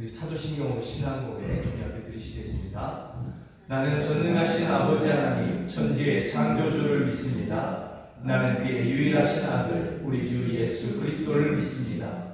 우리 사도신경으로 신앙 고백 주님 앞에 드리시겠습니다. 나는 전능하신 아버지 하나님 천지의 창조주를 믿습니다. 나는 그의 유일하신 아들 우리 주 예수 그리스도를 믿습니다.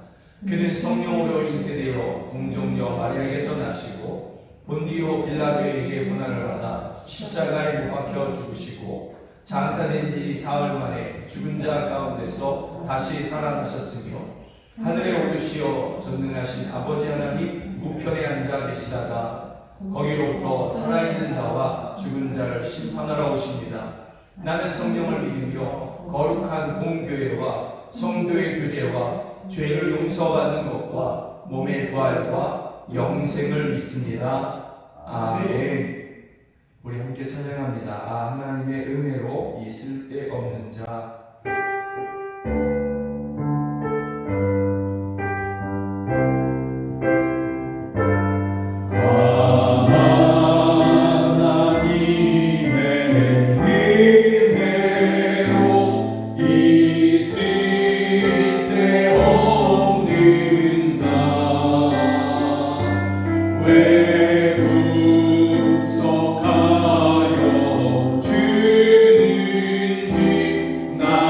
그는 성령으로 잉태되어 동정녀 마리아에게서 나시고 본디오 빌라도에게 고난을 받아 십자가에 못 박혀 죽으시고 장사된 지 사흘 만에 죽은 자 가운데서 다시 살아나셨으며 하늘에 오르시어 전능하신 아버지 하나님 우편에 앉아 계시다가 거기로부터 살아있는 자와 죽은 자를 심판하러 오십니다. 나는 성령을 믿으며 거룩한 공교회와 성도의 교제와 죄를 용서받는 것과 몸의 부활과 영생을 믿습니다. 아멘. 우리 함께 찬양합니다. 아 하나님의 은혜로 이 쓸데없는 자. 나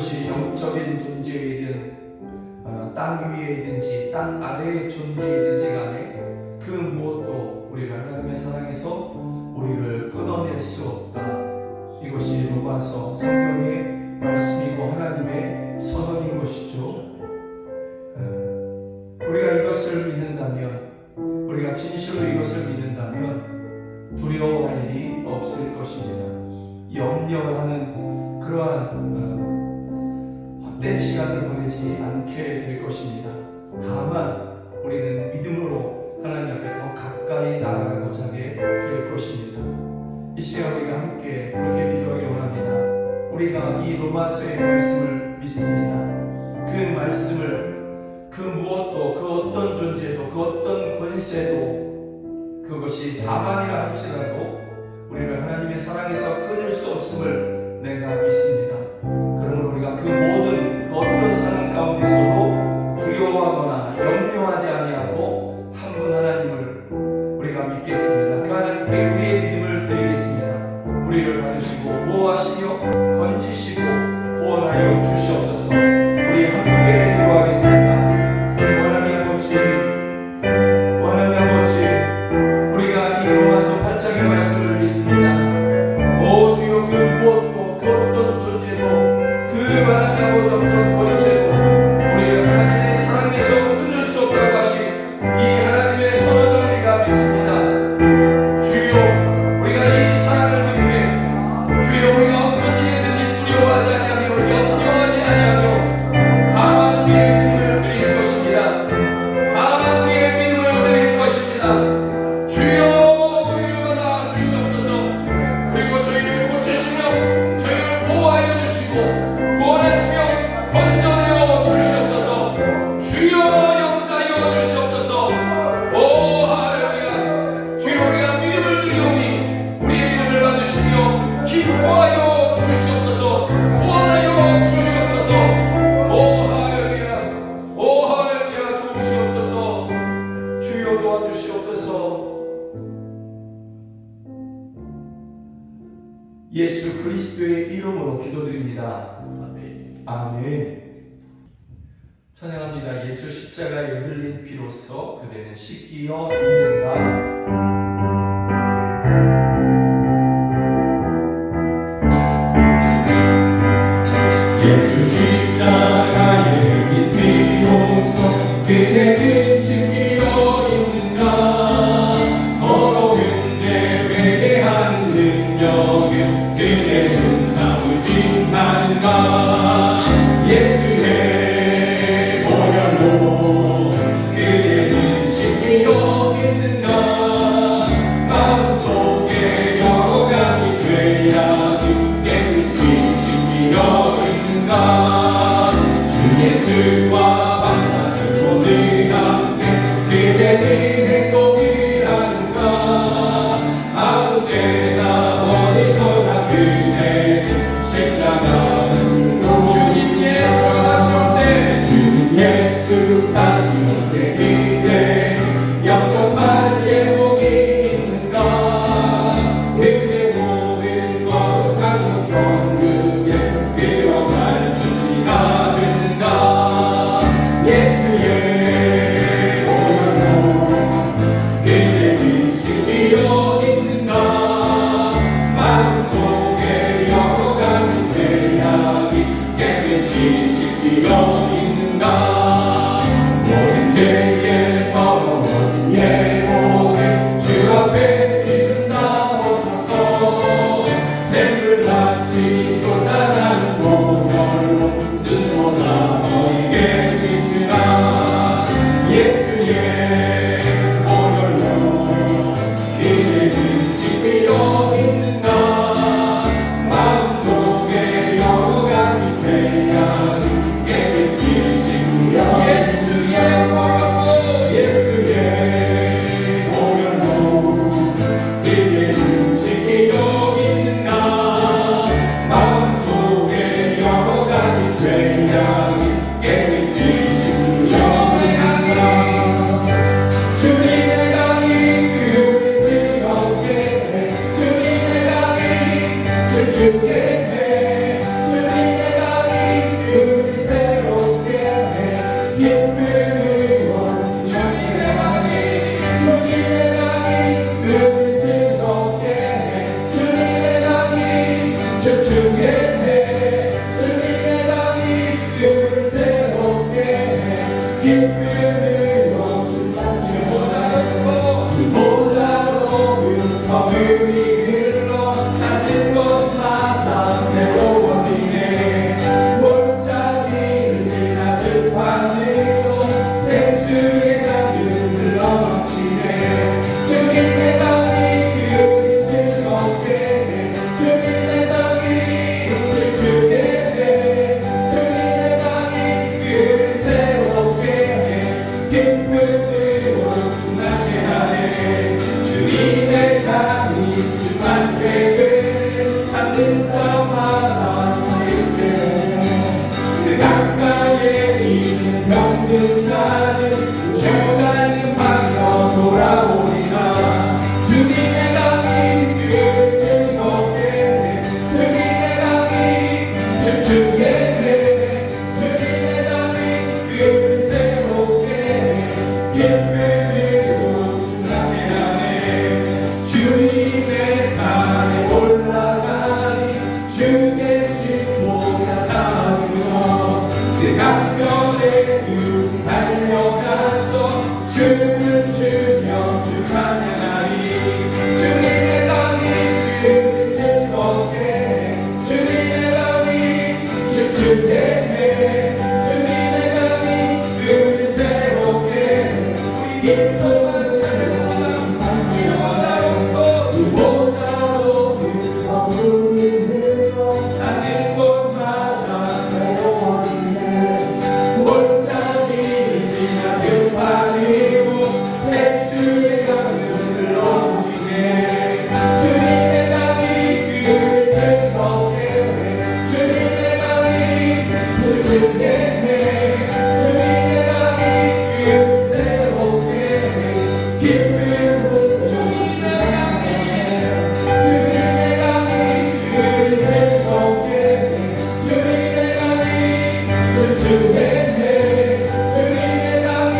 그것이 영적인 존재이든 땅 위에이든지 땅 아래의 존재이든지 간에 그 무엇도 우리를 하나님의 사랑에서 우리를 끊어낼 수 없다. 이것이 로마서 성경의 말씀이고 하나님의 선언인 것이죠. 우리가 이것을 믿는다면, 우리가 진실로 이것을 믿는다면 두려워할 일이 없을 것입니다. 염려하는 그러한 헛된 시간을 보내지 않게 될 것입니다. 다만 우리는 믿음으로 하나님 앞에 더 가까이 나아가고자 하게 될 것입니다. 이 시간 우리가 함께 그렇게 기도하기 원합니다. 우리가 이 로마서의 말씀을 믿습니다. 그 말씀을 그 무엇도, 그 어떤 존재도, 그 어떤 권세도, 그것이 사방이라 할지라도 우리를 하나님의 사랑에서 끊을 수 없음을 내가 믿습니다. 그러므로 우리가 그 모든 그 어떤 상황 가운데서도 두려워하거나 염려하지 아니하고 한 분 하나님을 우리가 믿겠습니다. 그 하나님께 우리의 믿음을 드리겠습니다. 우리를 받으시고 보호하시며 건지시고 구원하여 주시옵소서. 우리 함께 기도하겠습니다. 원하는 아버지, 우리가 이 로마서 8장의 말씀을 믿습니다. 오 주여, 그 무엇도, 그 어떤 존재도, 그 하나님 아버지 어떤 권세도 우리를 하나님의 사랑에서 끊을 수 없다고 하신 이 하나님의 선언을 우리가 믿습니다. 주여, 우리가 이 사랑을 믿음에 주여, 우리가 어떤 일이든지 두려워하지 아니하며 염려하지 아니하며 다만 우리의 믿음을 드릴 것입니다. 다만 우리의 믿음을 드릴 것입니다. 주여, 우리를 받아 주시옵소서. 그리고 저희를 고치시며 저희를 보호하여 주시고 구원하시며 건져내어 주시옵소서. 주여, 역사하여 주시옵소서. 오 할렐루야. 주여, 우리가 믿음을 드리오니 우리의 믿음을 받으시며 기뻐하여 주시옵소서. 구원하여 주시옵소서. 오 할렐루야. 오 할렐루야. 도우시옵소서. 주여, 도와주시옵소서. 예수 그리스도의 이름으로 기도드립니다. 아멘. 찬양합니다. 예수 십자가에 흘린 피로써 그대는 씻기어 있는가. 예수 십자가에 흘린 피로써 그대는 씻기어 있는가. 더러운 죄 회개한 능력을 그대는 자부진하는가. 예수의 보혈로 그대는 씻기어 있는가. 마음속에 여러 가지 죄악을 깨끗이 씻기어 있는가. 주 예수와 만나서 늘 함께 그대는 행복을 하는가. 아무 때나 어디서나 그대는 십자가로 주님 예수 다시 올 때, 주님 예수 다시 올 때 그대 영원한 예복이 있는가. 그대 모든 거룩한 천국에 들어갈 준비가 됐는가. 춤추게 주님의 다리 그 새롭게 기쁨으로 충만케 하네 주님의 산에 올라가니 주 계신 보다 잡으러 그 강변에 쭉 달려가서 춤을 추며 주 찬양하리 주님의 다리 그 즐겁게 주님의 다리 춤추게 해 주님의 다리 그 새롭게 우리 인천만 찬양하자 주보다 높고 주보다 높은 어둠이 나는 곳마다 새로워지네 골짜기 지나 급하리고 색수의 강을 넘치게 주님의 다리 그 즐겁게 해 주님의 다리 춤추게 해 주님의 다리 그 새롭게 해 기쁨으로 주님의 다리 주님의 다리 그 즐겁게 해 주님의 다리 춤추게 해 주님의 다리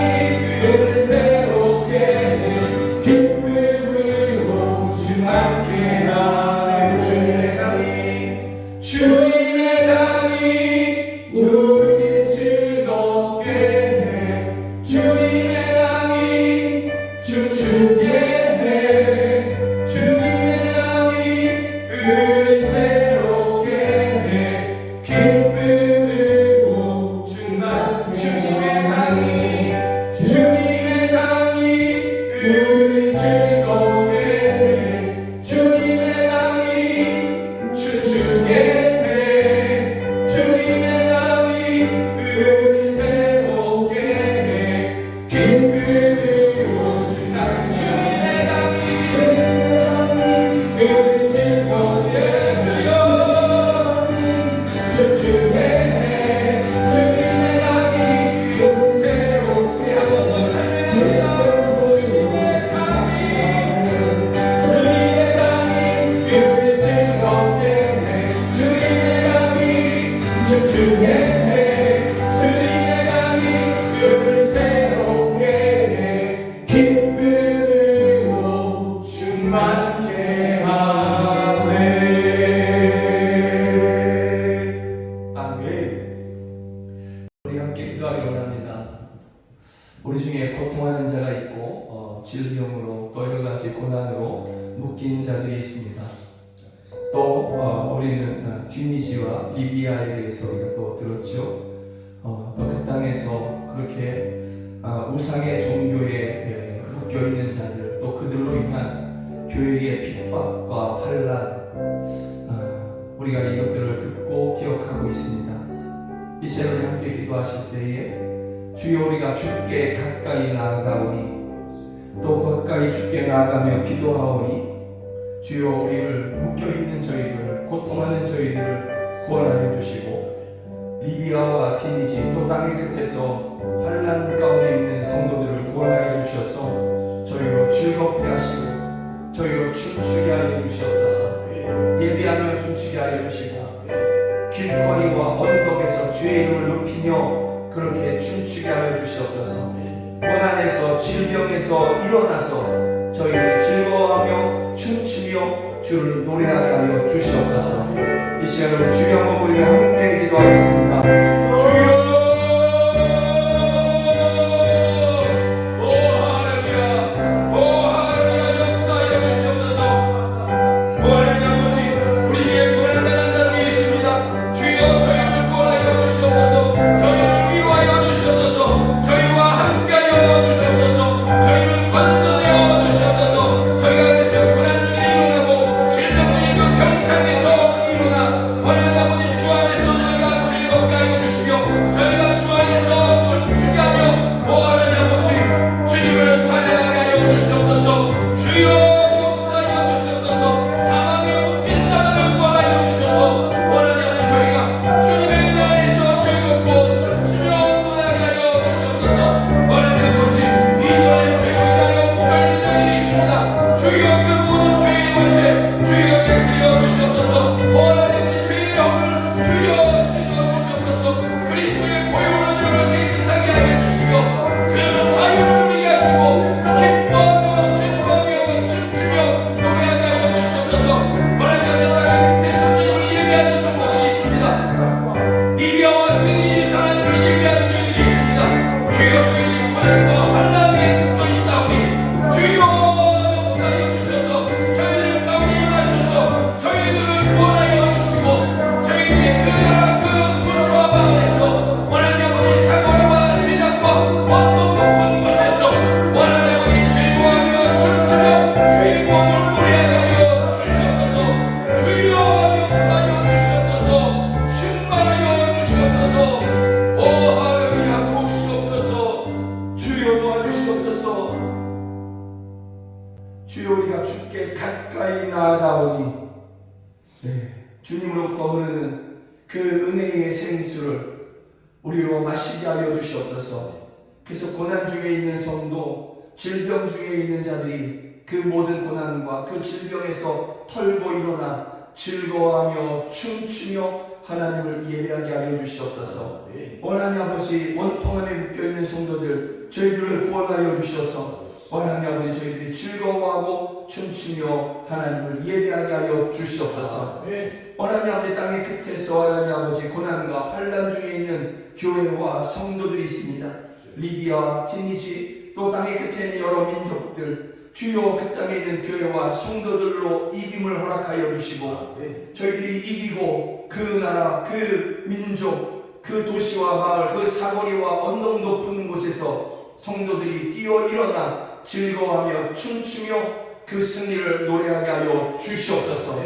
그 새롭게 해 기쁨으로 충만케 하네 주님의 다리 주님의 다리 우리 즐겁게 해 주님의 다리 춤추게 해 주님의 다리 우리 새롭게 해 기쁨으로 충만 주님의 다리 주님의 다리 우리 즐겁게 해 주님의 다리 춤추게 해 주님의 다리 우리 새롭게 해 기쁨으로 충만 주님의 다리 우리 즐겁게 해 춤추게 해 주님의 다리 그 새롭게 한 번 더 찬양합니다 주님의 다리 우리 즐겁게 해 주님의 다리 춤추게 해 주님의 다리 우리 새롭게 해 기쁨으로 충만케 하네 아멘. 우리 함께 기도하기 원합니다. 우리 중에 고통하는 자가 있고 질병으로 또 여러 가지 고난으로 묶인 자들이 있습니다. 또 우리는 튀니지와 리비아에 대해서 우리가 또 들었죠. 또 그 땅에서 그렇게 우상의 종교에 묶여 있는 자들, 또 그들로 인한 교회의 핍박과 환란, 우리가 이것들을 듣고 기억하고 있습니다. 이 시간 우리 함께 기도하실 때에 주여 우리가 주께 가까이 나아가오니 또 가까이 주께 나아가며 기도하오니 주여 우리를 묶여있는 저희들, 고통하는 저희들을 구원하여 주시고 리비아와 티니지 또 땅의 끝에서 환난 가운데 있는 성도들을 구원하여 주셔서 저희로 즐겁게 하시고 저희로 춤추게 하여 주시옵소서. 예배하며 춤추게 하여 주시고 길거리와 언덕에서 주의 이름을 높이며 그렇게 춤추게 하여 주시옵소서. 고난에서 질병에서 일어나서 저희를 즐거워하며 춤추며 주를 노래하게 하여 주시옵소서. 이 시간으로 주의 한번 우리가 함께 기도하겠습니다. 주여 병창에서 일어나 어린 아버지 주 안에서 저희가 즐겁게 생명의 생수를 우리로 마시게 하여 주시옵소서. 그래서 고난 중에 있는 성도, 질병 중에 있는 자들이 그 모든 고난과 그 질병에서 털고 일어나 즐거워하며 춤추며 하나님을 예배하게 하여 주시옵소서. 하나님 아버지, 원통함에 묶여있는 성도들 저희들을 구원하여 주셔서 하나님 아버지 저희들이 즐거워하고 춤추며 하나님을 예배하게 하여 주시옵소서. 하나님 아버지 땅의 끝에서 하나님 아버지 고난과 환난 중에 있는 교회와 성도들이 있습니다. 리비아, 티니지 또 땅의 끝에 있는 여러 민족들 주여 그 땅에 있는 교회와 성도들로 이김을 허락하여 주시고 저희들이 이기고 그 나라, 그 민족, 그 도시와 마을, 그 사거리와 언덕 높은 곳에서 성도들이 뛰어 일어나 즐거워하며 춤추며 그 승리를 노래하게 하여 주시옵소서.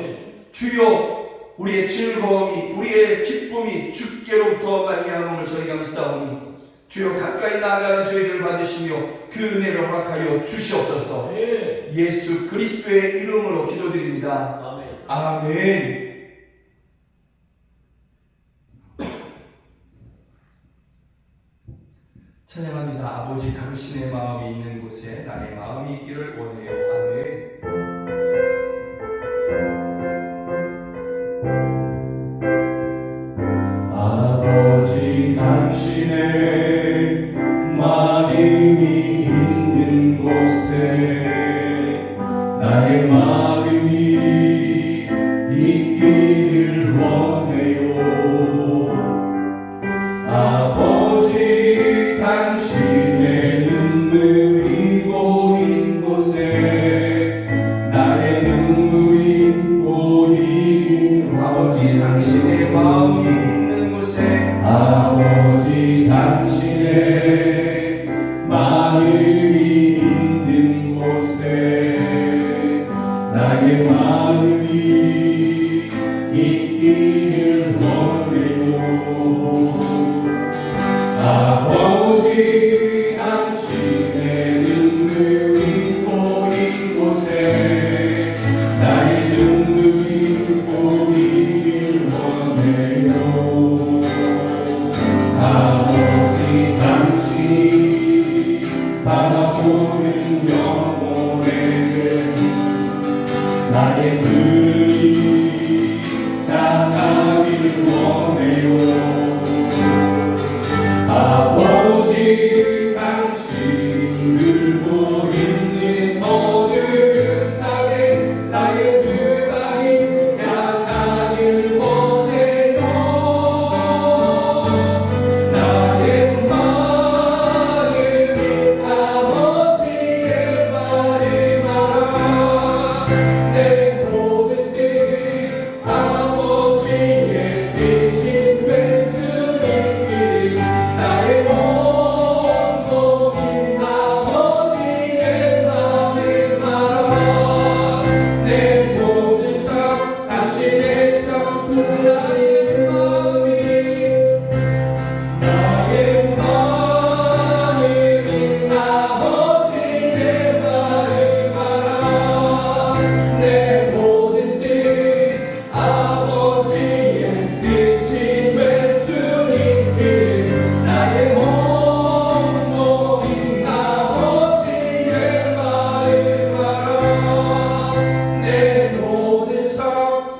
주여 우리의 즐거움이, 우리의 기쁨이 주께로부터 말미암음을 저희가 믿사오니 주여 가까이 나아가는 저희들을 받으시며 그 은혜를 허락하여 주시옵소서. 예수 그리스도의 이름으로 기도드립니다. 아멘. 찬양합니다. 아버지 당신의 마음이 있는 곳에 나의 마음이 있기를 원해요. 아멘. 아버지 당신의 마음이 있는 곳에 나의 마음이 있기를 원해요. 아버지 당신의 눈물이 고인 곳에 나의 눈물이 고이길. 아버지 당신의 마음이 있는 곳에 아버지 당신의 마음이 있는 곳에 나의 마음이 있기를 원해요. 아버지 당신의 눈물이 고인 곳에 나의 눈물이 고이길 원해요. 아버지 당신이 바라보는 영혼의 길 나의 들이 나가길 원해요. 아버지 당신이 들고 있는 모든 땅에 나의 들이 나가길 원해요. 나의 마음이 아버지의 말을 알아. 내 모든 뜻 아버지의 뜻이 될 수 있기를. 나의 온몸이 아버지의 마음을 알아. 내 모든 삶 당신의 삶 나의 마음이 아버지의 말을 알아. 내 모든 뜻 아버지의 뜻이 될 수 있기를. 나의 온몸이 아버지의 말을 알아. 내 모든 삶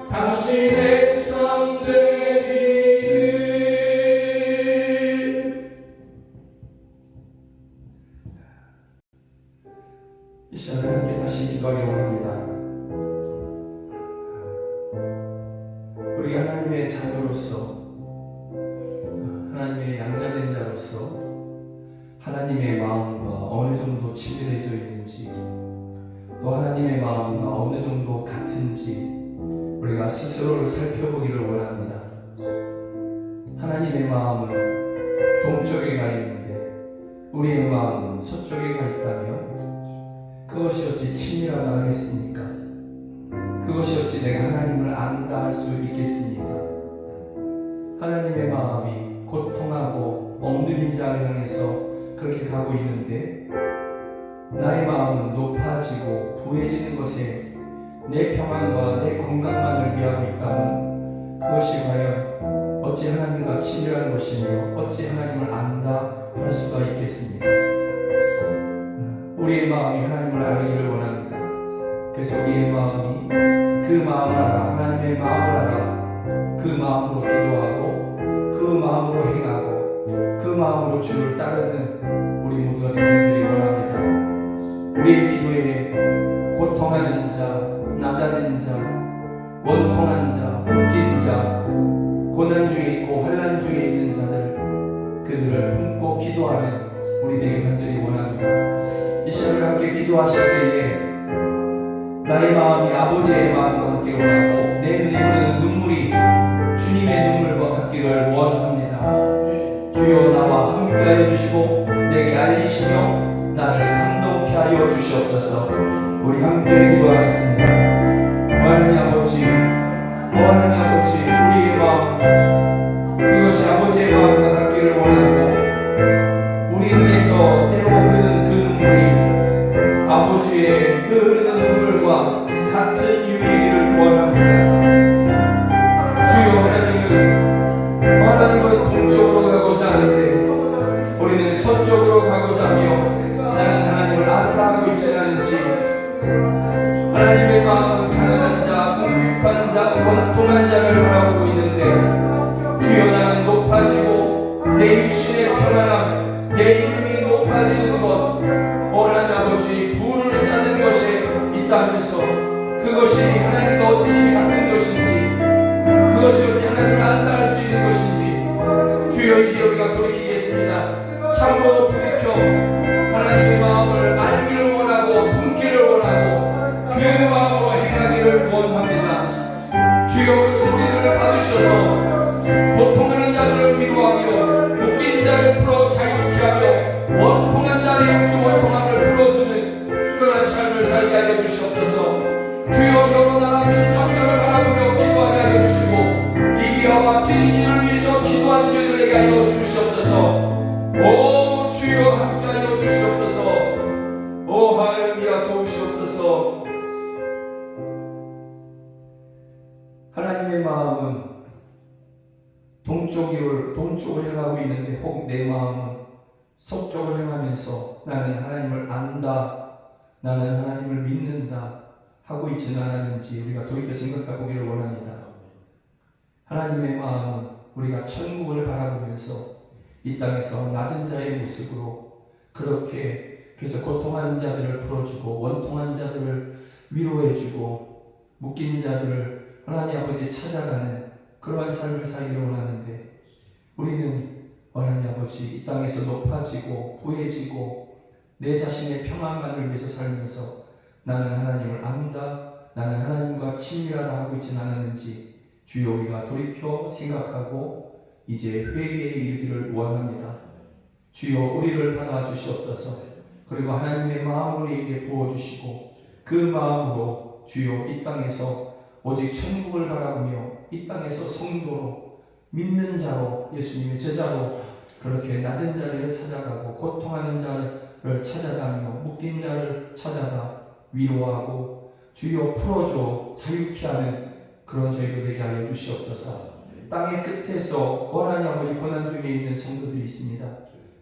당신의 삶 되기를. 이 시간에 함께 다시 기도하기 원합니다. 우리 하나님의 자녀로서, 하나님의 양자된 자로서 하나님의 마음과 어느 정도 친밀해져 있는지, 또 하나님의 마음과 어느 정도 같은지 우리가 스스로를 살펴보기를 원합니다. 하나님의 마음은 동쪽에 가 있는데 우리의 마음은 서쪽에 가 있다면 그것이 어찌 친밀하다 하겠습니까? 그것이 어찌 내가 하나님을 안다 할 수 있겠습니까? 하나님의 마음이 고통하고 엉뚱인 자를 향해서 그렇게 가고 있는데 나의 마음은 높아지고 부해지는 것에 내 평안과 내 건강만을 위하고 있다면 그것이 과연 어찌 하나님과 친밀한 것이며 어찌 하나님을 안다 할 수가 있겠습니까? 우리의 마음이 하나님을 알기를 원합니다. 그래서 우리의 마음이 그 마음을 알아, 하나님의 마음을 알아, 그 마음으로 기도하고 그 마음으로 행하고 그 마음으로 주를 따르는 우리 모두가 되기를 원합니다. 우리의 기도에 고통하는 자, 낮아진 자, 원통한 자, 웃긴 자, 고난 중에 있고 환난 중에 있는 자들, 그들을 품고 기도하는 우리 되길 간절히 원합니다. 이 시간을 함께 기도하실 때에 나의 마음이 아버지의 마음과 같기를 원하고 내 눈에 흐르는 눈물이 주님의 눈물과 같기를 원합니다. 주여 나와 함께하여 주시고 내게 알리시며 나를 감동케 하여 주시옵소서. 우리 함께 기도하겠습니다. 하나님 아버지, 하나님 아버지, 우리의 마음 그것이 아버지의 마음과 같기를 원하고 우리 눈에서 때로 흐르는 그 눈물이 아버지의 그 흐르는 눈물과 같은 이유이기를 원합니다. 주여 하나님은 동쪽으로 가고자 하는데 우리는 서쪽으로 가고자 하며 나는 하나님을 안다고 있지 않은지 하나님의 마음은 가난한 자, 궁핍한 자, 원통한 자를 바라보고 있는데 주여 나는 높아지고 내 육신의 평안함, 내 이름이 높아지는 것, 하나님 아버지 부를 쌓는 것에 있다면서 그것이 하나님과 어찌 같은 것인지 그것이 어찌 하나님을 안다 할 수 있는 것인지 주여 이제 우리가 돌이키겠습니다. 참으로 돌이켜 하나님의 마음을 알기를 원하고 품기를 원하고 그 마음으로 행하기를 원합니다. 주여 그 우리들을 받으셔서 고통하는 자들을 위로하며 묶인 자를 풀어 자유케 하며 원통한 자의 그 원통함을 풀어주는 그런 삶을 살게 하여 주시옵소서. 주여 여러 나라 민족들을 바라보며 기도하게 하여 주시고 리비아와 트리니를 위해서 기도하는 저희들에게 하여 주시옵소서. 오 주여 함께 하여 주시옵소서. 오 할렐루야 도우시옵소서. 하나님의 마음은 동쪽을 향하고 있는데 혹 내 마음은 서쪽을 향하면서 나는 하나님을 안다, 나는 하나님을 믿는다 하고 있지는 않았는지 우리가 돌이켜 생각해 보기를 원합니다. 하나님의 마음은 우리가 천국을 바라보면서 이 땅에서 낮은 자의 모습으로 그렇게 그래서 고통하는 자들을 풀어주고 원통한 자들을 위로해주고 묶인 자들을 하나님 아버지 찾아가는 그러한 삶을 살기를 원하는데 우리는 하나님 아버지 이 땅에서 높아지고 부해지고 내 자신의 평안만을 위해서 살면서 나는 하나님을 안다, 나는 하나님과 친밀하다 하고 있지는 않았는지 주여 우리가 돌이켜 생각하고 이제 회개에 이르기를 원합니다. 주여 우리를 받아주시옵소서. 그리고 하나님의 마음을 우리에게 부어주시고 그 마음으로 주여 이 땅에서 오직 천국을 바라보며 이 땅에서 성도로 믿는 자로 예수님의 제자로 그렇게 낮은 자리를 찾아가고 고통하는 자를 찾아가며 묶인 자를 찾아가 위로하고 주여 풀어줘 자유케 하는 그런 저희도 되게 하여 주시옵소서. 땅의 끝에서 하나님 아버지 고난 중에 있는 성도들이 있습니다.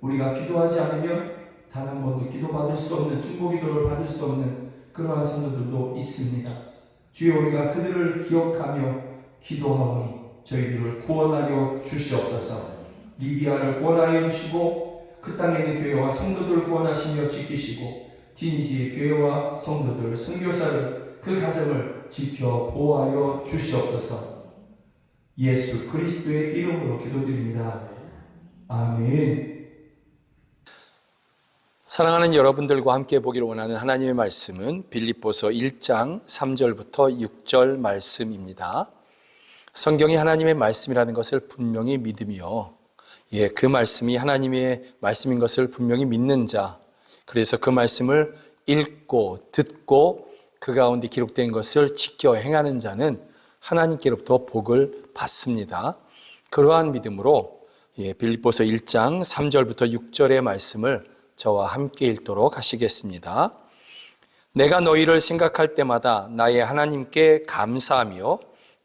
우리가 기도하지 않으면 단 한 번도 기도받을 수 없는 중보기도를 받을 수 없는 그러한 성도들도 있습니다. 주여 우리가 그들을 기억하며 기도하오니 저희들을 구원하여 주시옵소서. 리비아를 구원하여 주시고 그 땅에 있는 교회와 성도들을 구원하시며 지키시고 티니지의 교회와 성도들, 선교사를 그 가정을 지켜 보호하여 주시옵소서. 예수 그리스도의 이름으로 기도드립니다. 아멘. 사랑하는 여러분들과 함께 보기를 원하는 하나님의 말씀은 빌립보서 1장 3절부터 6절 말씀입니다. 성경이 하나님의 말씀이라는 것을 분명히 믿으며 그 말씀이 하나님의 말씀인 것을 분명히 믿는 자, 그래서 그 말씀을 읽고 듣고 그 가운데 기록된 것을 지켜 행하는 자는 하나님께로부터 복을 받습니다. 그러한 믿음으로 빌립보서 1장 3절부터 6절의 말씀을 저와 함께 읽도록 하시겠습니다. 내가 너희를 생각할 때마다 나의 하나님께 감사하며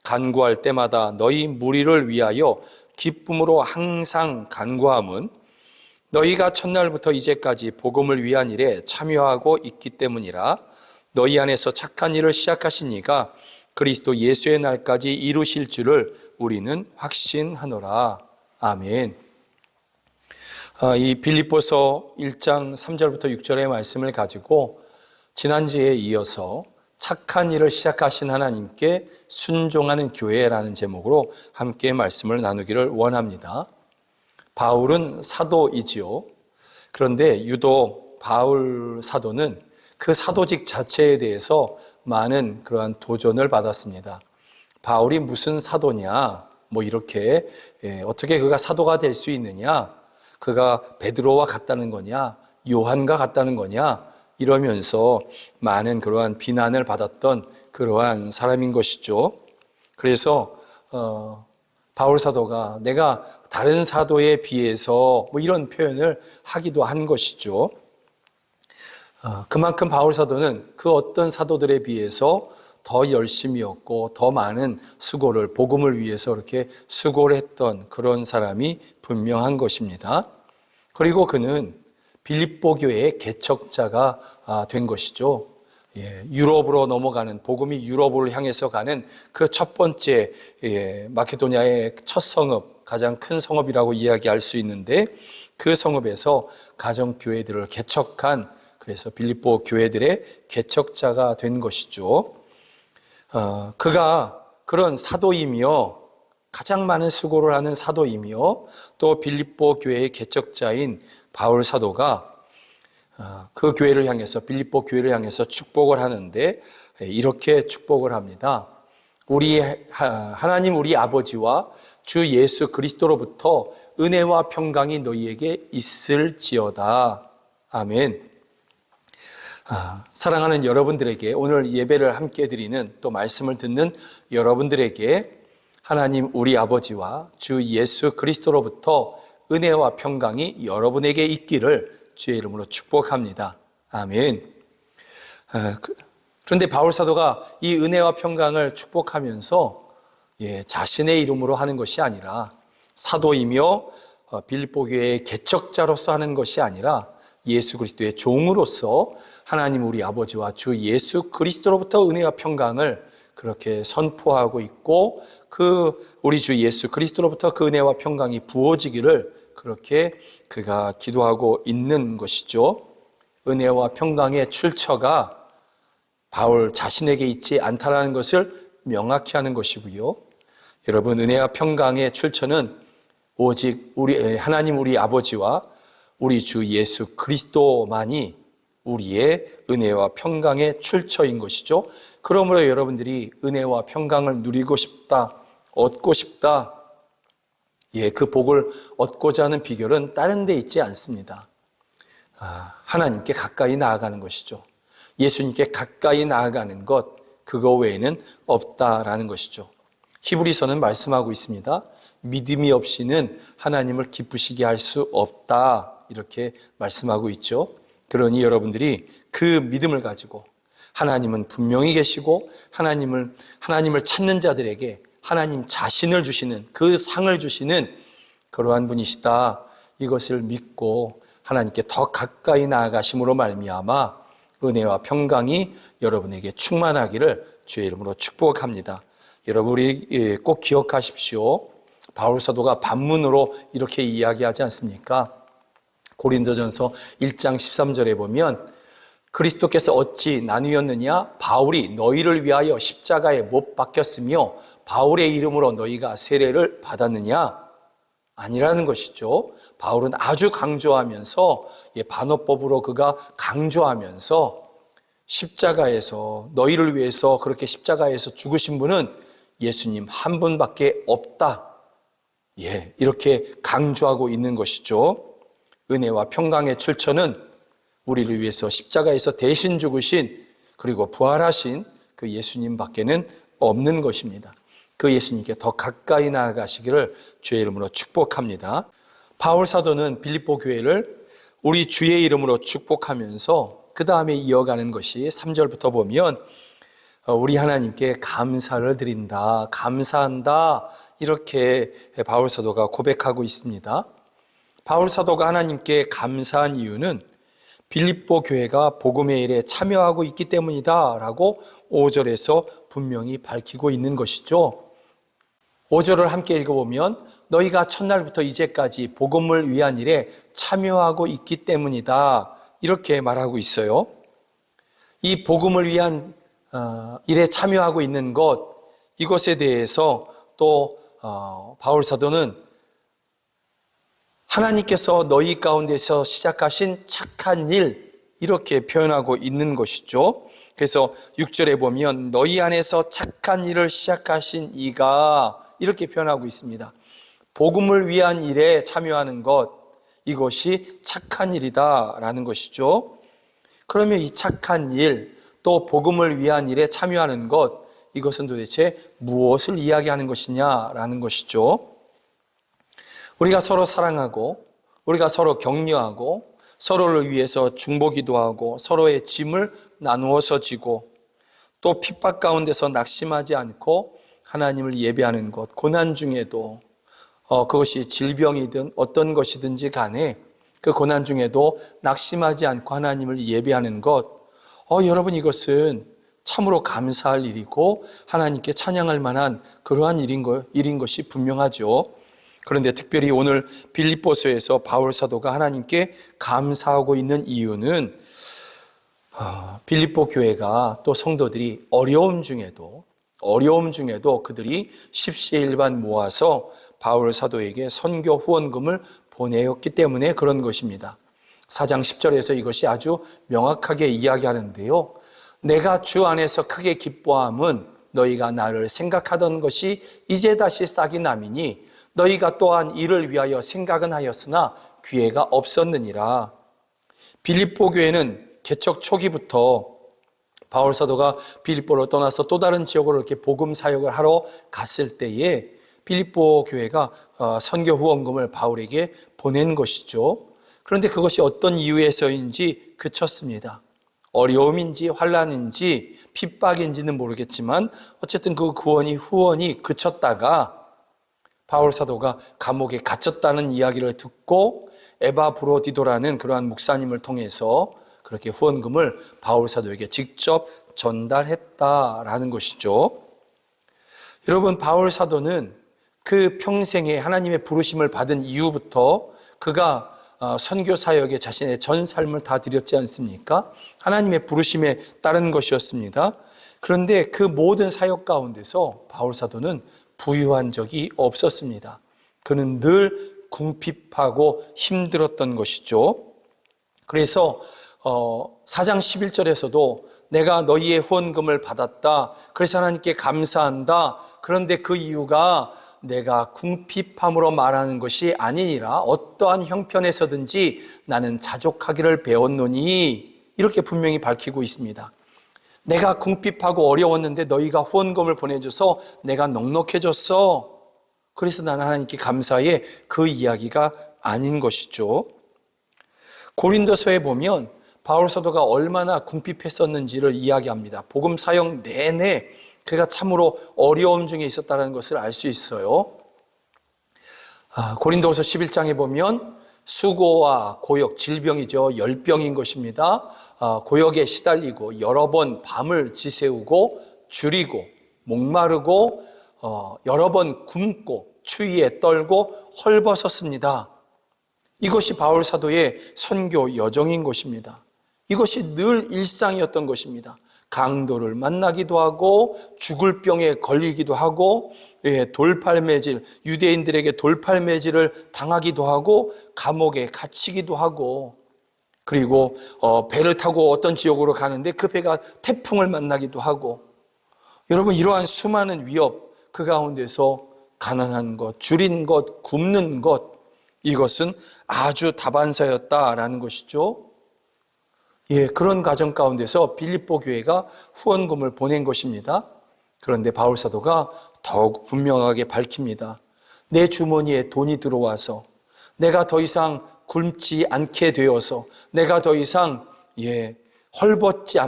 간구할 때마다 너희 무리를 위하여 기쁨으로 항상 간구함은 너희가 첫날부터 이제까지 복음을 위한 일에 참여하고 있기 때문이라. 너희 안에서 착한 일을 시작하신 이가 그리스도 예수의 날까지 이루실 줄을 우리는 확신하노라. 아멘. 이 빌립보서 1장 3절부터 6절의 말씀을 가지고 지난주에 이어서 착한 일을 시작하신 하나님께 순종하는 교회라는 제목으로 함께 말씀을 나누기를 원합니다. 바울은 사도이지요. 그런데 유독 바울 사도는 그 사도직 자체에 대해서 많은 그러한 도전을 받았습니다. 바울이 무슨 사도냐? 이렇게 어떻게 그가 사도가 될 수 있느냐? 그가 베드로와 같다는 거냐? 요한과 같다는 거냐? 이러면서 많은 그러한 비난을 받았던 그러한 사람인 것이죠. 그래서 바울 사도가 내가 다른 사도에 비해서 이런 표현을 하기도 한 것이죠. 그만큼 바울 사도는 그 어떤 사도들에 비해서 더 열심이었고 더 많은 수고를 복음을 위해서 이렇게 수고를 했던 그런 사람이 분명한 것입니다. 그리고 그는 빌립보 교회의 개척자가 된 것이죠. 유럽으로 넘어가는 복음이 유럽을 향해서 가는 그 첫 번째 마케도니아의 첫 성읍, 가장 큰 성읍이라고 이야기할 수 있는데 그 성읍에서 가정교회들을 개척한, 그래서 빌립보 교회들의 개척자가 된 것이죠. 그가 그런 사도이며 가장 많은 수고를 하는 사도이며 또 빌립보 교회의 개척자인 바울 사도가 그 교회를 향해서, 빌립보 교회를 향해서 축복을 하는데 이렇게 축복을 합니다. 우리 하나님 우리 아버지와 주 예수 그리스도로부터 은혜와 평강이 너희에게 있을지어다. 아멘. 사랑하는 여러분들에게, 오늘 예배를 함께 드리는 또 말씀을 듣는 여러분들에게 하나님 우리 아버지와 주 예수 그리스도로부터 은혜와 평강이 여러분에게 있기를 주의 이름으로 축복합니다. 아멘. 그런데 바울 사도가 이 은혜와 평강을 축복하면서 자신의 이름으로 하는 것이 아니라, 사도이며 빌립보 교회의 개척자로서 하는 것이 아니라 예수 그리스도의 종으로서 하나님 우리 아버지와 주 예수 그리스도로부터 은혜와 평강을 그렇게 선포하고 있고, 그 우리 주 예수 그리스도로부터 그 은혜와 평강이 부어지기를 그렇게 그가 기도하고 있는 것이죠. 은혜와 평강의 출처가 바울 자신에게 있지 않다라는 것을 명확히 하는 것이고요. 여러분, 은혜와 평강의 출처는 오직 하나님 우리 아버지와 우리 주 예수 그리스도만이 우리의 은혜와 평강의 출처인 것이죠. 그러므로 여러분들이 은혜와 평강을 누리고 싶다, 얻고 싶다, 그 복을 얻고자 하는 비결은 다른 데 있지 않습니다. 하나님께 가까이 나아가는 것이죠. 예수님께 가까이 나아가는 것, 그거 외에는 없다라는 것이죠. 히브리서는 말씀하고 있습니다. 믿음이 없이는 하나님을 기쁘시게 할 수 없다, 이렇게 말씀하고 있죠. 그러니 여러분들이 그 믿음을 가지고 하나님은 분명히 계시고 하나님을 찾는 자들에게 하나님 자신을 주시는, 그 상을 주시는 그러한 분이시다, 이것을 믿고 하나님께 더 가까이 나아가심으로 말미암아 은혜와 평강이 여러분에게 충만하기를 주의 이름으로 축복합니다. 여러분, 우리 꼭 기억하십시오. 바울 사도가 반문으로 이렇게 이야기하지 않습니까? 고린도전서 1장 13절에 보면 그리스도께서 어찌 나누었느냐? 바울이 너희를 위하여 십자가에 못 박혔으며 바울의 이름으로 너희가 세례를 받았느냐? 아니라는 것이죠. 바울은 아주 강조하면서, 반어법으로 그가 강조하면서 십자가에서 너희를 위해서 그렇게 십자가에서 죽으신 분은 예수님 한 분밖에 없다, 이렇게 강조하고 있는 것이죠. 은혜와 평강의 출처는 우리를 위해서 십자가에서 대신 죽으신, 그리고 부활하신 그 예수님밖에는 없는 것입니다. 그 예수님께 더 가까이 나아가시기를 주의 이름으로 축복합니다. 바울 사도는 빌립보 교회를 우리 주의 이름으로 축복하면서 그 다음에 이어가는 것이 3절부터 보면 우리 하나님께 감사를 드린다, 감사한다, 이렇게 바울 사도가 고백하고 있습니다. 바울 사도가 하나님께 감사한 이유는 빌립보 교회가 복음의 일에 참여하고 있기 때문이다 라고 5절에서 분명히 밝히고 있는 것이죠. 5절을 함께 읽어보면 너희가 첫날부터 이제까지 복음을 위한 일에 참여하고 있기 때문이다 이렇게 말하고 있어요. 이 복음을 위한 일에 참여하고 있는 것, 이것에 대해서 또 바울 사도는 하나님께서 너희 가운데서 시작하신 착한 일 이렇게 표현하고 있는 것이죠. 그래서 6절에 보면 너희 안에서 착한 일을 시작하신 이가 이렇게 표현하고 있습니다. 복음을 위한 일에 참여하는 것, 이것이 착한 일이다라는 것이죠. 그러면 이 착한 일, 또 복음을 위한 일에 참여하는 것, 이것은 도대체 무엇을 이야기하는 것이냐라는 것이죠. 우리가 서로 사랑하고, 우리가 서로 격려하고, 서로를 위해서 중보기도 하고, 서로의 짐을 나누어서 지고, 또 핍박 가운데서 낙심하지 않고 하나님을 예배하는 것, 고난 중에도 그것이 질병이든 어떤 것이든지 간에 그 고난 중에도 낙심하지 않고 하나님을 예배하는 것, 여러분 이것은 참으로 감사할 일이고 하나님께 찬양할 만한 그러한 일인 것이 분명하죠. 그런데 특별히 오늘 빌립보서에서 바울 사도가 하나님께 감사하고 있는 이유는 빌립보 교회가 또 성도들이 어려움 중에도 그들이 십시일반 모아서 바울 사도에게 선교 후원금을 보내었기 때문에 그런 것입니다. 4장 10절에서 이것이 아주 명확하게 이야기하는데요. 내가 주 안에서 크게 기뻐함은 너희가 나를 생각하던 것이 이제 다시 싹이 남이니 너희가 또한 이를 위하여 생각은 하였으나 기회가 없었느니라. 빌립보 교회는 개척 초기부터 바울 사도가 빌립보를 떠나서 또 다른 지역으로 이렇게 복음 사역을 하러 갔을 때에 빌립보 교회가 선교 후원금을 바울에게 보낸 것이죠. 그런데 그것이 어떤 이유에서인지 그쳤습니다. 어려움인지 환난인지 핍박인지는 모르겠지만 어쨌든 그 후원이 그쳤다가 바울 사도가 감옥에 갇혔다는 이야기를 듣고 에바브로디도라는 그러한 목사님을 통해서 그렇게 후원금을 바울 사도에게 직접 전달했다라는 것이죠. 여러분, 바울 사도는 그 평생에 하나님의 부르심을 받은 이후부터 그가 선교 사역에 자신의 전 삶을 다 드렸지 않습니까? 하나님의 부르심에 따른 것이었습니다. 그런데 그 모든 사역 가운데서 바울 사도는 부유한 적이 없었습니다. 그는 늘 궁핍하고 힘들었던 것이죠. 그래서 4장 11절에서도 내가 너희의 후원금을 받았다. 그래서 하나님께 감사한다. 그런데 그 이유가 내가 궁핍함으로 말하는 것이 아니니라. 어떠한 형편에서든지 나는 자족하기를 배웠노니 이렇게 분명히 밝히고 있습니다. 내가 궁핍하고 어려웠는데 너희가 후원금을 보내줘서 내가 넉넉해졌어. 그래서 나는 하나님께 감사해. 그 이야기가 아닌 것이죠. 고린도서에 보면 바울 사도가 얼마나 궁핍했었는지를 이야기합니다. 복음 사역 내내 그가 참으로 어려움 중에 있었다는 것을 알 수 있어요. 고린도서 11장에 보면 수고와 고역, 질병이죠. 열병인 것입니다. 고역에 시달리고 여러 번 밤을 지새우고 줄이고 목마르고 여러 번 굶고 추위에 떨고 헐벗었습니다. 이것이 바울 사도의 선교 여정인 것입니다. 이것이 늘 일상이었던 것입니다. 강도를 만나기도 하고 죽을 병에 걸리기도 하고 돌팔매질, 유대인들에게 돌팔매질을 당하기도 하고 감옥에 갇히기도 하고 그리고 배를 타고 어떤 지역으로 가는데 그 배가 태풍을 만나기도 하고 여러분 이러한 수많은 위협 그 가운데서 가난한 것, 줄인 것, 굶는 것 이것은 아주 다반사였다라는 것이죠. 그런 과정 가운데서 빌립보 교회가 후원금을 보낸 것입니다. 그런데 바울 사도가 더욱 분명하게 밝힙니다. 내 주머니에 돈이 들어와서 내가 더 이상 굶지 않게 되어서 내가 더 이상 헐벗지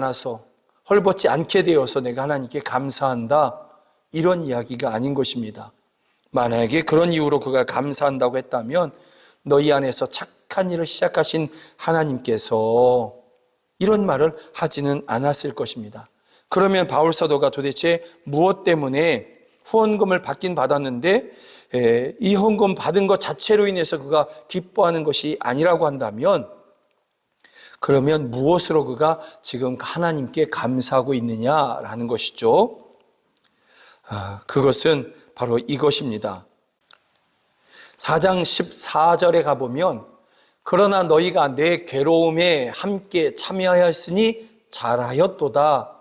않게 되어서 내가 하나님께 감사한다. 이런 이야기가 아닌 것입니다. 만약에 그런 이유로 그가 감사한다고 했다면 너희 안에서 착한 일을 시작하신 하나님께서 이런 말을 하지는 않았을 것입니다. 그러면 바울 사도가 도대체 무엇 때문에 후원금을 받긴 받았는데 이 후원금 받은 것 자체로 인해서 그가 기뻐하는 것이 아니라고 한다면, 그러면 무엇으로 그가 지금 하나님께 감사하고 있느냐라는 것이죠. 그것은 바로 이것입니다. 4장 14절에 가보면 그러나 너희가 내 괴로움에 함께 참여하였으니 잘하였도다.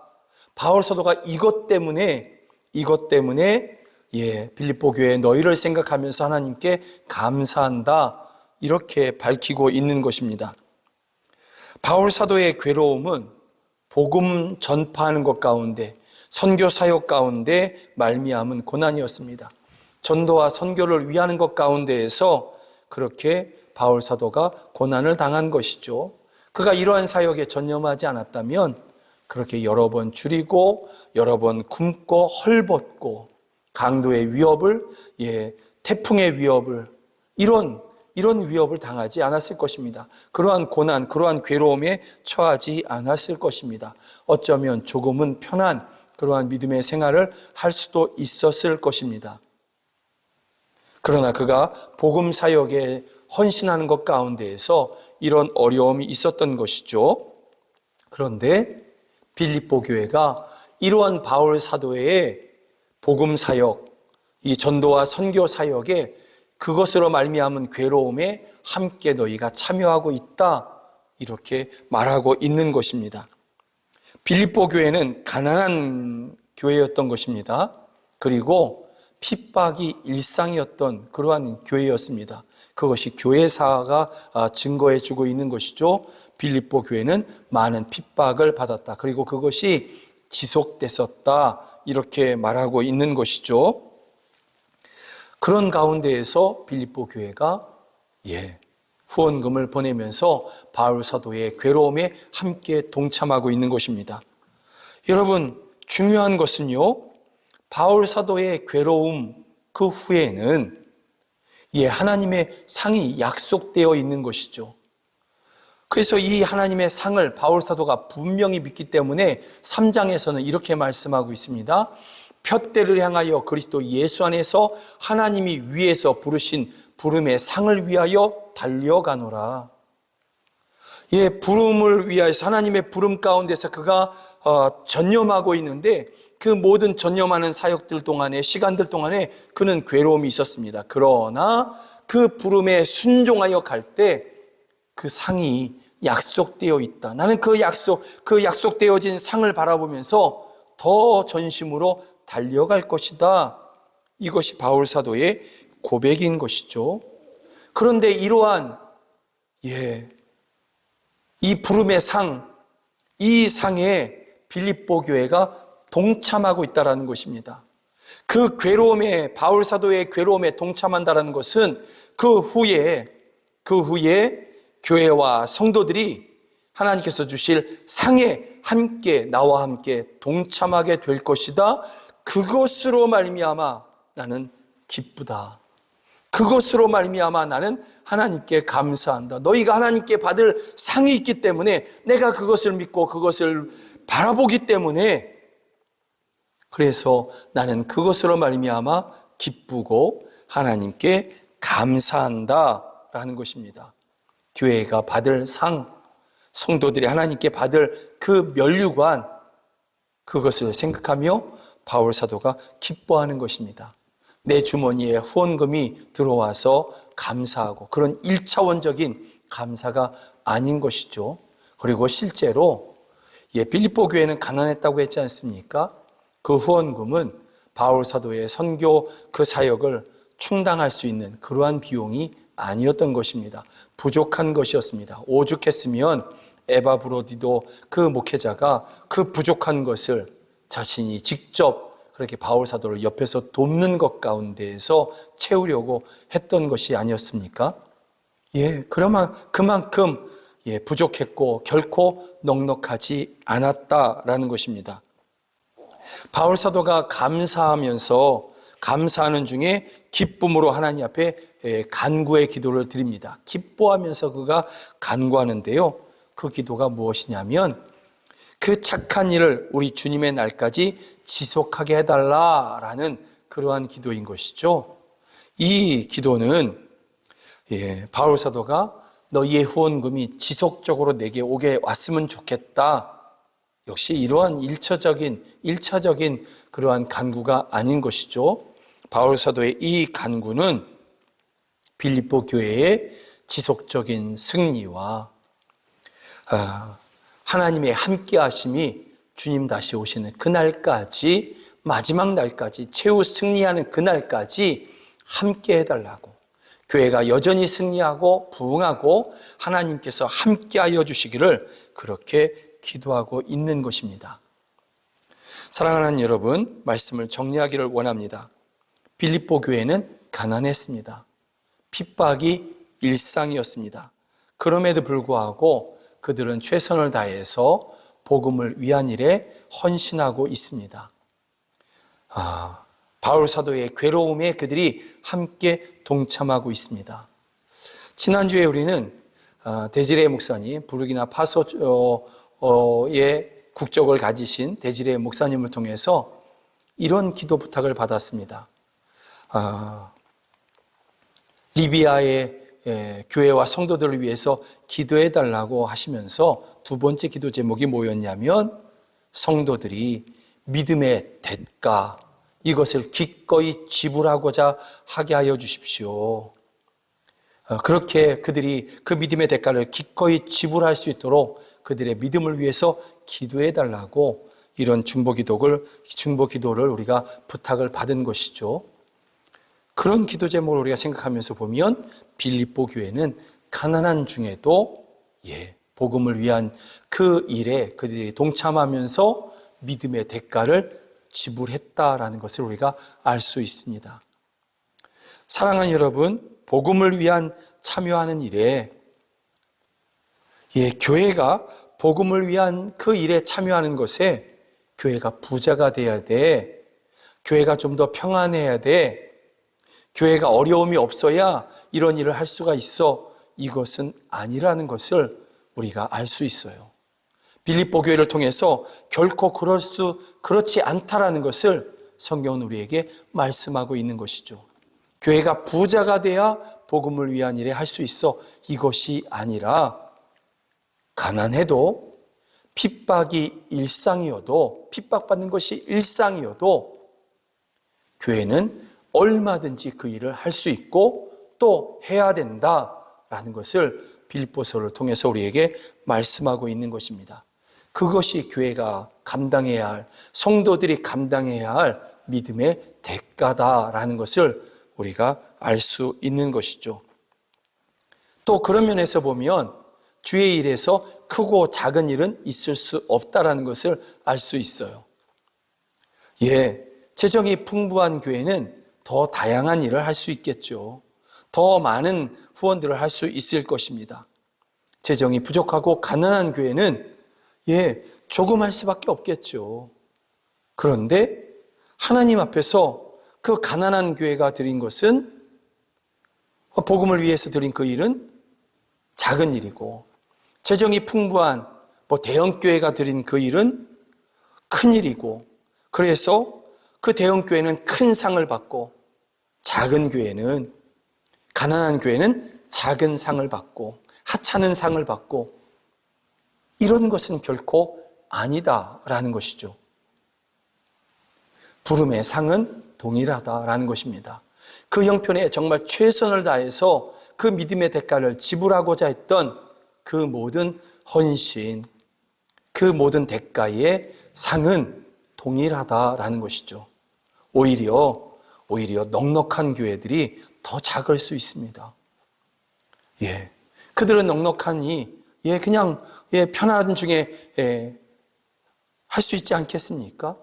바울 사도가 이것 때문에 빌립보 교회 너희를 생각하면서 하나님께 감사한다, 이렇게 밝히고 있는 것입니다. 바울 사도의 괴로움은 복음 전파하는 것 가운데, 선교 사역 가운데 말미암은 고난이었습니다. 전도와 선교를 위하는 것 가운데에서 그렇게 바울 사도가 고난을 당한 것이죠. 그가 이러한 사역에 전념하지 않았다면 그렇게 여러 번 줄이고 여러 번 굶고 헐벗고 강도의 위협을, 태풍의 위협을, 이런 위협을 당하지 않았을 것입니다. 그러한 고난, 그러한 괴로움에 처하지 않았을 것입니다. 어쩌면 조금은 편한 그러한 믿음의 생활을 할 수도 있었을 것입니다. 그러나 그가 복음 사역에 헌신하는 것 가운데에서 이런 어려움이 있었던 것이죠. 그런데 빌립보 교회가 이러한 바울 사도의 복음 사역, 이 전도와 선교 사역에 그것으로 말미암은 괴로움에 함께 너희가 참여하고 있다, 이렇게 말하고 있는 것입니다. 빌립보 교회는 가난한 교회였던 것입니다. 그리고 핍박이 일상이었던 그러한 교회였습니다. 그것이 교회사가 증거해 주고 있는 것이죠. 빌립보 교회는 많은 핍박을 받았다. 그리고 그것이 지속됐었다, 이렇게 말하고 있는 것이죠. 그런 가운데에서 빌립보 교회가 후원금을 보내면서 바울 사도의 괴로움에 함께 동참하고 있는 것입니다. 여러분, 중요한 것은요, 바울 사도의 괴로움 그 후에는 하나님의 상이 약속되어 있는 것이죠. 그래서 이 하나님의 상을 바울 사도가 분명히 믿기 때문에 3장에서는 이렇게 말씀하고 있습니다. 푯대를 향하여 그리스도 예수 안에서 하나님이 위에서 부르신 부름의 상을 위하여 달려가노라. 부름을 위하여서 하나님의 부름 가운데서 그가 전념하고 있는데, 그 모든 전념하는 사역들 동안에, 시간들 동안에 그는 괴로움이 있었습니다. 그러나 그 부름에 순종하여 갈 때 그 상이 약속되어 있다. 나는 그 약속되어진 상을 바라보면서 더 전심으로 달려갈 것이다. 이것이 바울 사도의 고백인 것이죠. 그런데 이러한 이 부름의 상, 이 상에 빌립보 교회가 동참하고 있다는 것입니다. 그 괴로움에, 바울 사도의 괴로움에 동참한다는 것은 그 후에 교회와 성도들이 하나님께서 주실 상에 함께, 나와 함께 동참하게 될 것이다. 그것으로 말미암아 나는 기쁘다. 그것으로 말미암아 나는 하나님께 감사한다. 너희가 하나님께 받을 상이 있기 때문에, 내가 그것을 믿고 그것을 바라보기 때문에, 그래서 나는 그것으로 말미암아 기쁘고 하나님께 감사한다라는 것입니다. 교회가 받을 상, 성도들이 하나님께 받을 그 면류관, 그것을 생각하며 바울 사도가 기뻐하는 것입니다. 내 주머니에 후원금이 들어와서 감사하고, 그런 1차원적인 감사가 아닌 것이죠. 그리고 실제로 빌립보 교회는 가난했다고 했지 않습니까? 그 후원금은 바울 사도의 선교 그 사역을 충당할 수 있는 그러한 비용이 아니었던 것입니다. 부족한 것이었습니다. 오죽했으면 에바브로디도 그 목회자가 그 부족한 것을 자신이 직접 그렇게 바울 사도를 옆에서 돕는 것 가운데에서 채우려고 했던 것이 아니었습니까? 그러면 그만큼 부족했고 결코 넉넉하지 않았다라는 것입니다. 바울 사도가 감사하면서 감사하는 중에 기쁨으로 하나님 앞에 간구의 기도를 드립니다. 기뻐하면서 그가 간구하는데요. 그 기도가 무엇이냐면 그 착한 일을 우리 주님의 날까지 지속하게 해달라라는 그러한 기도인 것이죠. 이 기도는 바울 사도가 너희의 후원금이 지속적으로 내게 오게 왔으면 좋겠다. 역시 이러한 일차적인 그러한 간구가 아닌 것이죠. 바울 사도의 이 간구는 빌립보 교회의 지속적인 승리와 하나님의 함께 하심이 주님 다시 오시는 그날까지, 마지막 날까지, 최후 승리하는 그날까지 함께 해달라고, 교회가 여전히 승리하고 부흥하고 하나님께서 함께하여 주시기를 그렇게 기도하고 있는 것입니다. 사랑하는 여러분, 말씀을 정리하기를 원합니다. 빌립보 교회는 가난했습니다. 핍박이 일상이었습니다. 그럼에도 불구하고 그들은 최선을 다해서 복음을 위한 일에 헌신하고 있습니다. 바울 사도의 괴로움에 그들이 함께 동참하고 있습니다. 지난주에 우리는 데지레 목사님, 부르기나 파소의 국적을 가지신 데지레 목사님을 통해서 이런 기도 부탁을 받았습니다. 리비아의 교회와 성도들을 위해서 기도해 달라고 하시면서 두 번째 기도 제목이 뭐였냐면 성도들이 믿음의 대가, 이것을 기꺼이 지불하고자 하게 하여 주십시오. 그렇게 그들이 그 믿음의 대가를 기꺼이 지불할 수 있도록 그들의 믿음을 위해서 기도해 달라고 이런 중보 기도를 우리가 부탁을 받은 것이죠. 그런 기도 제목을 우리가 생각하면서 보면 빌립보 교회는 가난한 중에도 복음을 위한 그 일에 그들이 동참하면서 믿음의 대가를 지불했다라는 것을 우리가 알 수 있습니다. 사랑하는 여러분, 복음을 위한 참여하는 일에 교회가 복음을 위한 그 일에 참여하는 것에 교회가 부자가 돼야 돼. 교회가 좀 더 평안해야 돼. 교회가 어려움이 없어야 이런 일을 할 수가 있어. 이것은 아니라는 것을 우리가 알 수 있어요. 빌립보 교회를 통해서 결코 그렇지 않다라는 것을 성경은 우리에게 말씀하고 있는 것이죠. 교회가 부자가 돼야 복음을 위한 일에 할 수 있어. 이것이 아니라 가난해도 핍박이 일상이어도, 핍박받는 것이 일상이어도 교회는 얼마든지 그 일을 할 수 있고 또 해야 된다라는 것을 빌립보서를 통해서 우리에게 말씀하고 있는 것입니다. 그것이 교회가 감당해야 할, 성도들이 감당해야 할 믿음의 대가다라는 것을 우리가 알 수 있는 것이죠. 또 그런 면에서 보면 주의 일에서 크고 작은 일은 있을 수 없다라는 것을 알 수 있어요. 재정이 풍부한 교회는 더 다양한 일을 할 수 있겠죠. 더 많은 후원들을 할 수 있을 것입니다. 재정이 부족하고 가난한 교회는 조금 할 수밖에 없겠죠. 그런데 하나님 앞에서 그 가난한 교회가 드린 것은, 복음을 위해서 드린 그 일은 작은 일이고, 재정이 풍부한 대형 교회가 드린 그 일은 큰 일이고, 그래서 그 대형 교회는 큰 상을 받고, 작은 교회는, 가난한 교회는 작은 상을 받고 하찮은 상을 받고, 이런 것은 결코 아니다라는 것이죠. 부름의 상은 동일하다라는 것입니다. 그 형편에 정말 최선을 다해서 그 믿음의 대가를 지불하고자 했던 그 모든 헌신, 그 모든 대가의 상은 동일하다라는 것이죠. 오히려 넉넉한 교회들이 더 작을 수 있습니다. 그들은 넉넉하니 그냥 편한 중에 할 수 있지 않겠습니까?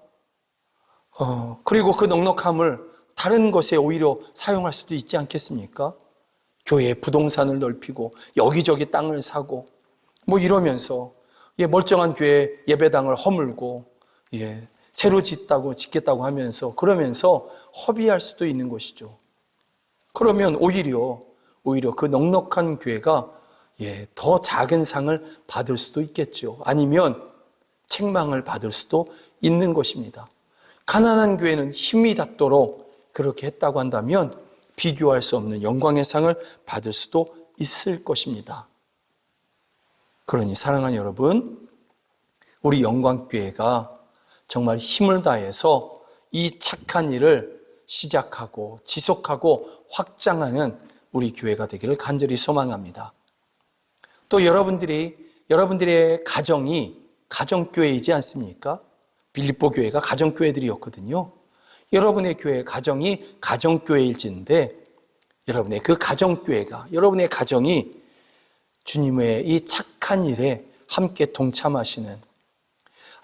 그리고 그 넉넉함을 다른 것에 오히려 사용할 수도 있지 않겠습니까? 교회의 부동산을 넓히고 여기저기 땅을 사고 이러면서 멀쩡한 교회 예배당을 허물고 새로 짓겠다고 하면서 그러면서 허비할 수도 있는 것이죠. 그러면 오히려 그 넉넉한 교회가 더 작은 상을 받을 수도 있겠죠. 아니면 책망을 받을 수도 있는 것입니다. 가난한 교회는 힘이 닿도록 그렇게 했다고 한다면 비교할 수 없는 영광의 상을 받을 수도 있을 것입니다. 그러니 사랑하는 여러분, 우리 영광교회가 정말 힘을 다해서 이 착한 일을 시작하고 지속하고 확장하는 우리 교회가 되기를 간절히 소망합니다. 또 여러분들의 가정이 가정교회이지 않습니까? 빌립보 교회가 가정교회들이었거든요. 여러분의 교회 가정이 가정교회일진데 여러분의 그 가정교회가, 여러분의 가정이 주님의 이 착한 일에 함께 동참하시는,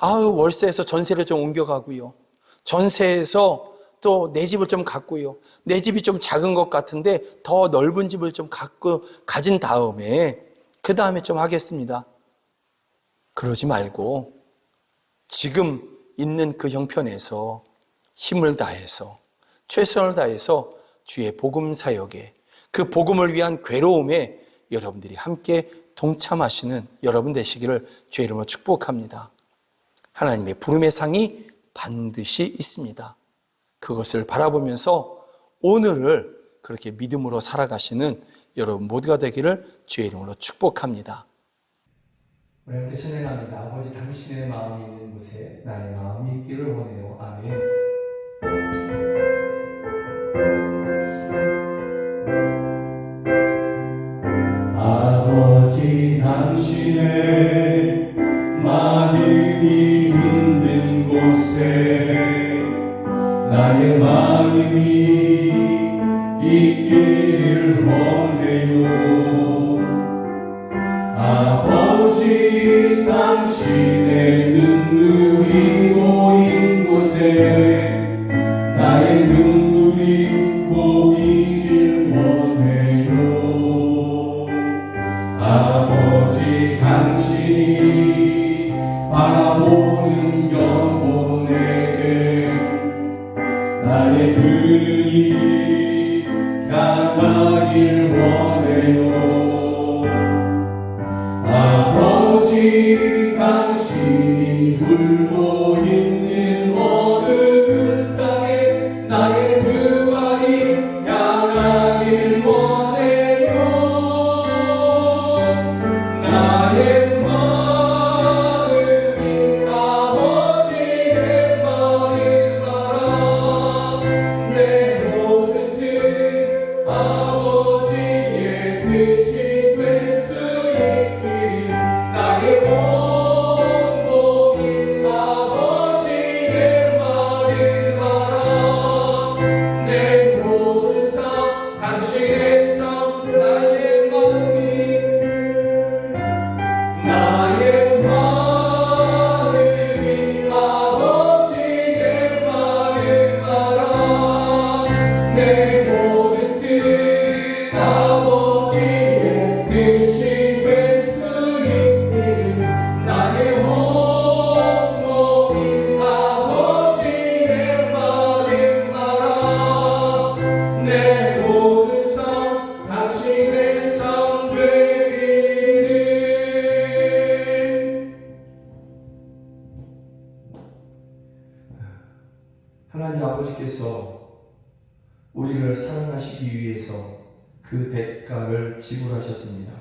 월세에서 전세를 좀 옮겨가고요, 전세에서 또 내 집을 좀 갖고요, 내 집이 좀 작은 것 같은데 더 넓은 집을 좀 가진 다음에 그 다음에 좀 하겠습니다. 그러지 말고 지금 있는 그 형편에서 힘을 다해서 최선을 다해서 주의 복음 사역에, 그 복음을 위한 괴로움에 여러분들이 함께 동참하시는 여러분 되시기를 주의 이름으로 축복합니다. 하나님의 부름의 상이 반드시 있습니다. 그것을 바라보면서 오늘을 그렇게 믿음으로 살아가시는 여러분 모두가 되기를 주의 이름으로 축복합니다. 우리 함께 찬양합니다. 아버지, 당신의 마음이 있는 곳에 나의 마음이 있기를 원해요. 아멘. 아버지, 당신의 마음이 있는 곳에 나의 마음이 있기를 원해요. 아버지, 당신의 눈물이 고인 곳에 나의 눈물이 고이길 원해요. 아버지, 당신이 바라보는 영혼에게 나의 그늘이 향하길 원해요. 아버지, 당신이 울고 있는 어느 땅에 나의 두 발이 향하길 원해요. 나의 마음이 아버지의 마음 알아. 내 모든 뜻 아버지의 뜻이 될 수 있기를 나의 온몸이 아버지의 마음 알아. 내 모든 삶 당신의 삶 나의 마음이 아버지의 마음 알아. 내 모든 뜻 아버지의 뜻이 될 수 있기를 나의 온몸이 아버지의 마음 알아. 내 모든 삶 당신의 삶 되기를. 하나님 아버지께서 우리를 사랑하시기 위해서 그 대가를 지불하셨습니다.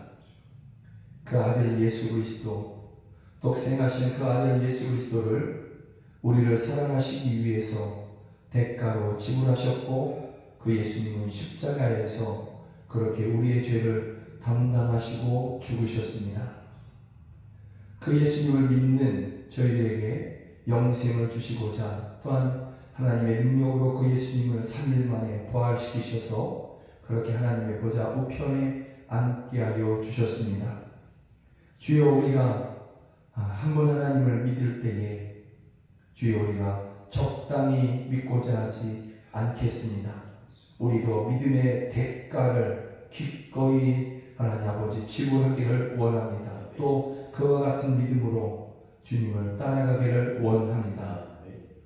그 아들 예수 그리스도, 독생하신 그 아들 예수 그리스도를 우리를 사랑하시기 위해서 대가로 지불하셨고, 그 예수님은 십자가에서 그렇게 우리의 죄를 담당하시고 죽으셨습니다. 그 예수님을 믿는 저희들에게 영생을 주시고자, 또한 하나님의 능력으로 그 예수님을 3일 만에 부활시키셔서 그렇게 하나님의 보좌 우편에 앉게 하여 주셨습니다. 주여, 우리가 한 번 하나님을 믿을 때에 주여 우리가 적당히 믿고자 하지 않겠습니다. 우리도 믿음의 대가를 기꺼이 하나님 아버지 지불하기를 원합니다. 또 그와 같은 믿음으로 주님을 따라가기를 원합니다.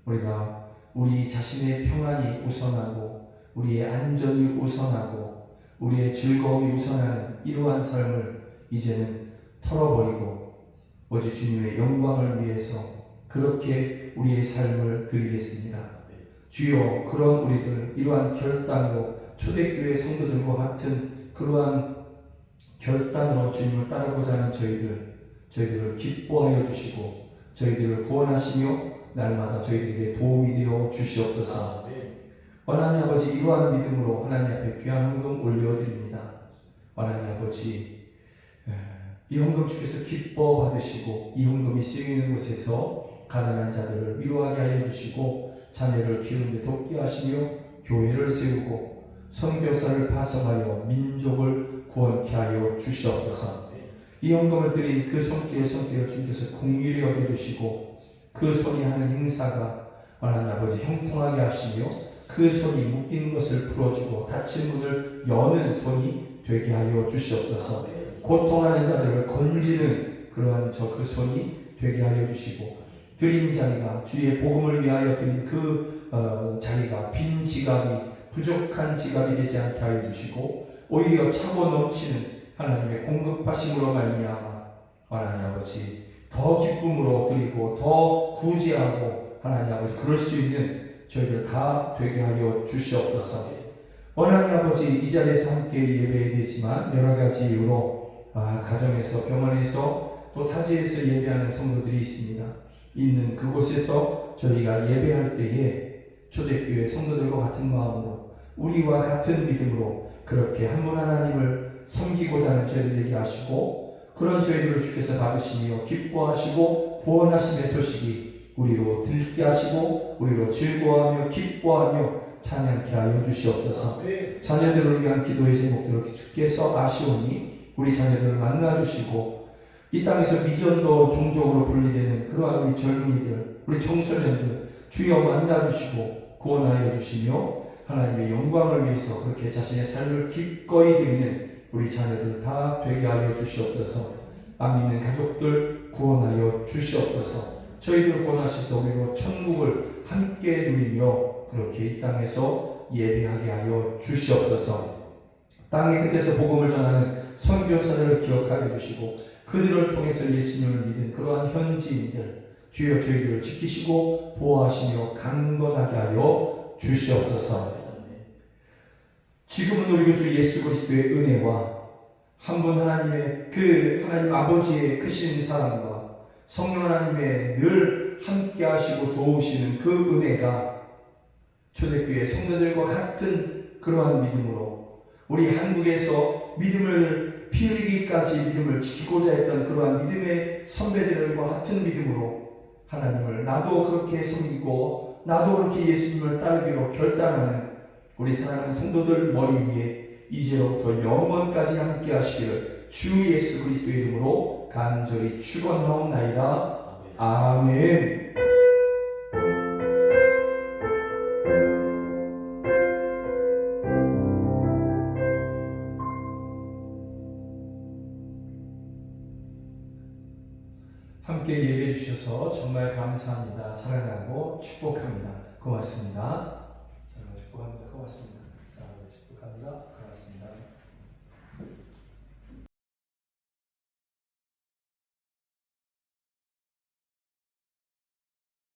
우리가 우리 자신의 평안이 우선하고 우리의 안전이 우선하고 우리의 즐거움이 우선하는 이러한 삶을 이제는 털어버리고 오직 주님의 영광을 위해서 그렇게 우리의 삶을 드리겠습니다. 주여, 그런 우리들 이러한 결단으로 초대교회 성도들과 같은 그러한 결단으로 주님을 따르고자 하는 저희들을 기뻐하여 주시고 저희들을 구원하시며 날마다 저희들에게 도움이 되어 주시옵소서. 하나님 아버지, 이러한 믿음으로 하나님 앞에 귀한 헌금 올려드립니다. 하나님 아버지, 이 헌금 주께서 기뻐 받으시고 이 헌금이 쓰이는 곳에서 가난한 자들을 위로하게 하여 주시고 자녀를 키우는 데 돕게 하시며 교회를 세우고 선교사를 파송하여 민족을 구원케 하여 주시옵소서. 이 헌금을 드린 그 손길을 주님께서 긍휼히 여겨주시고 그 손이 하는 행사가 하나님 아버지 형통하게 하시며 그 손이 묶인 것을 풀어주고 닫힌 문을 여는 손이 되게 하여 주시옵소서. 고통하는 자들을 건지는 그러한 그 손이 되게 하여 주시고 드린 자리가 주의 복음을 위하여 드린 그 자리가 빈 지갑이 부족한 지갑이 되지 않게 하여 주시고 오히려 차고 넘치는 하나님의 공급하심으로 말미암아 하나님 아버지 더 기쁨으로 드리고 더 구제하고 하나님 아버지 그럴 수 있는 저희들 다 되게 하여 주시옵소서. 하나님 아버지, 이 자리에서 함께 예배해야 되지만 여러 가지 이유로 가정에서 병원에서 또 타지에서 예배하는 성도들이 있습니다. 있는 그곳에서 저희가 예배할 때에 초대교회 성도들과 같은 마음으로 우리와 같은 믿음으로 그렇게 한 분 하나님을 섬기고자 하는 저희들에게 하시고 그런 저희들을 주께서 받으시며 기뻐하시고 구원하심의 소식이 우리로 들게 하시고 우리로 즐거워하며 기뻐하며 찬양케 하여 주시옵소서. 자녀들을 위한 기도의 제목들을 주께서 아시오니 우리 자녀들을 만나주시고 이 땅에서 미전도 종족으로 분리되는 그러한 우리 젊은이들, 우리 청소년들 주여 만나주시고 구원하여 주시며 하나님의 영광을 위해서 그렇게 자신의 삶을 기꺼이 드리는 우리 자녀들 다 되게 하여 주시옵소서. 안 믿는 가족들 구원하여 주시옵소서. 저희들 구원하셔서 우리로 천국을 함께 누리며 그렇게 이 땅에서 예배하게 하여 주시옵소서. 땅의 끝에서 복음을 전하는 선교사들을 기억하게 해주시고 그들을 통해서 예수님을 믿은 그러한 현지인들 주여 저희들을 지키시고 보호하시며 강건하게 하여 주시옵소서. 지금은 우리 주 예수 그리스도의 은혜와 한 분 하나님의 그 하나님 아버지의 크신 사랑과 성령 하나님의 늘 함께 하시고 도우시는 그 은혜가 초대교회 성도들과 같은 그러한 믿음으로 우리 한국에서 믿음을 피 흘리기까지 믿음을 지키고자 했던 그러한 믿음의 선배들과 같은 믿음으로 하나님을 나도 그렇게 섬기고 나도 그렇게 예수님을 따르기로 결단하는 우리 사랑하는 성도들 머리 위에 이제로부터 영원까지 함께 하시기를 주 예수 그리스도의 이름으로 간절히 축원하옵나이다. 아멘. 함께 예배해 주셔서 정말 감사합니다. 사랑하고 축복합니다. 고맙습니다. 사랑하고 축복합니다. 고맙습니다.